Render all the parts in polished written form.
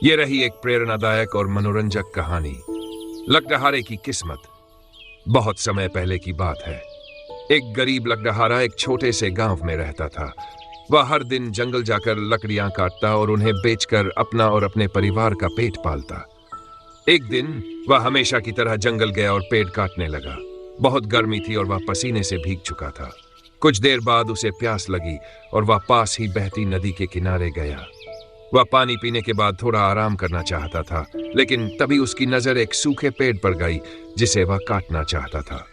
ये रही एक प्रेरणादायक और मनोरंजक कहानी, लकड़हारे की किस्मत। बहुत समय पहले की बात है। एक गरीब लकड़हारा एक छोटे से गांव में रहता था। वह हर दिन जंगल जाकर लकड़ियां काटता और उन्हें बेचकर अपना और अपने परिवार का पेट पालता। एक दिन वह हमेशा की तरह जंगल गया और पेड़ काटने लगा। बहुत गर्मी थी और वह पसीने से भीग चुका था। कुछ देर बाद उसे प्यास लगी और वह पास ही बहती नदी के किनारे गया। वह पानी पीने के बाद थोड़ा आराम करना चाहता था, लेकिन तभी उसकी नजर एक सूखे पेड़ पर गई जिसे वह काटना चाहता था।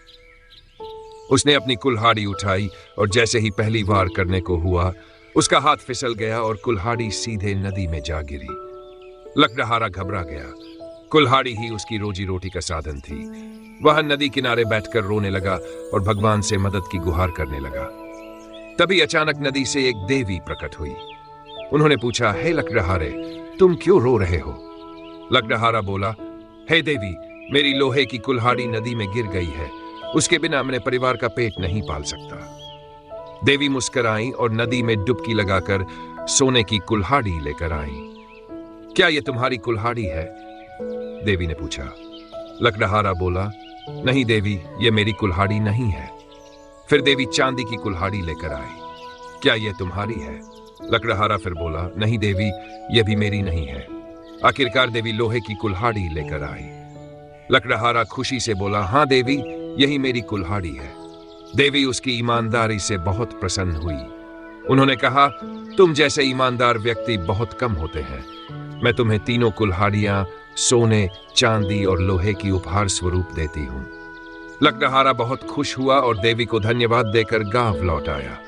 उसने अपनी कुल्हाड़ी उठाई और जैसे ही पहली वार करने को हुआ, उसका हाथ फिसल गया और कुल्हाड़ी सीधे नदी में जा गिरी। लकड़हारा घबरा गया। कुल्हाड़ी ही उसकी रोजी रोटी का साधन थी। वह नदी किनारे बैठकर रोने लगा और भगवान से मदद की गुहार करने लगा। तभी अचानक नदी से एक देवी प्रकट हुई। उन्होंने पूछा, हे लकड़हारे, तुम क्यों रो रहे हो? लकड़हारा बोला, हे देवी, मेरी लोहे की कुल्हाड़ी नदी में गिर गई है। उसके बिना अपने परिवार का पेट नहीं पाल सकता। देवी मुस्कुराई और नदी में डुबकी लगाकर सोने की कुल्हाड़ी लेकर आई। क्या यह तुम्हारी कुल्हाड़ी है? देवी ने पूछा। लकड़हारा बोला, नहीं देवी, यह मेरी कुल्हाड़ी नहीं है। फिर देवी चांदी की कुल्हाड़ी लेकर आई। क्या यह तुम्हारी है? लकड़हारा फिर बोला, नहीं देवी, यह भी मेरी नहीं है। आखिरकार देवी लोहे की कुल्हाड़ी लेकर आई। लकड़हारा खुशी से बोला, हाँ देवी, यही मेरी कुल्हाड़ी है। देवी उसकी ईमानदारी से बहुत प्रसन्न हुई। उन्होंने कहा, तुम जैसे ईमानदार व्यक्ति बहुत कम होते हैं। मैं तुम्हें तीनों कुल्हाड़ियां सोने, चांदी और लोहे की उपहार स्वरूप देती हूं। लकड़हारा बहुत खुश हुआ और देवी को धन्यवाद देकर गांव लौट आया।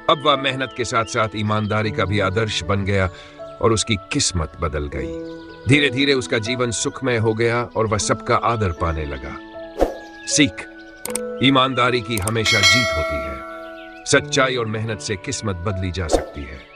अब वह मेहनत के साथ साथ ईमानदारी का भी आदर्श बन गया और उसकी किस्मत बदल गई। धीरे धीरे उसका जीवन सुखमय हो गया और वह सबका आदर पाने लगा। सीख: ईमानदारी की हमेशा जीत होती है। सच्चाई और मेहनत से किस्मत बदली जा सकती है।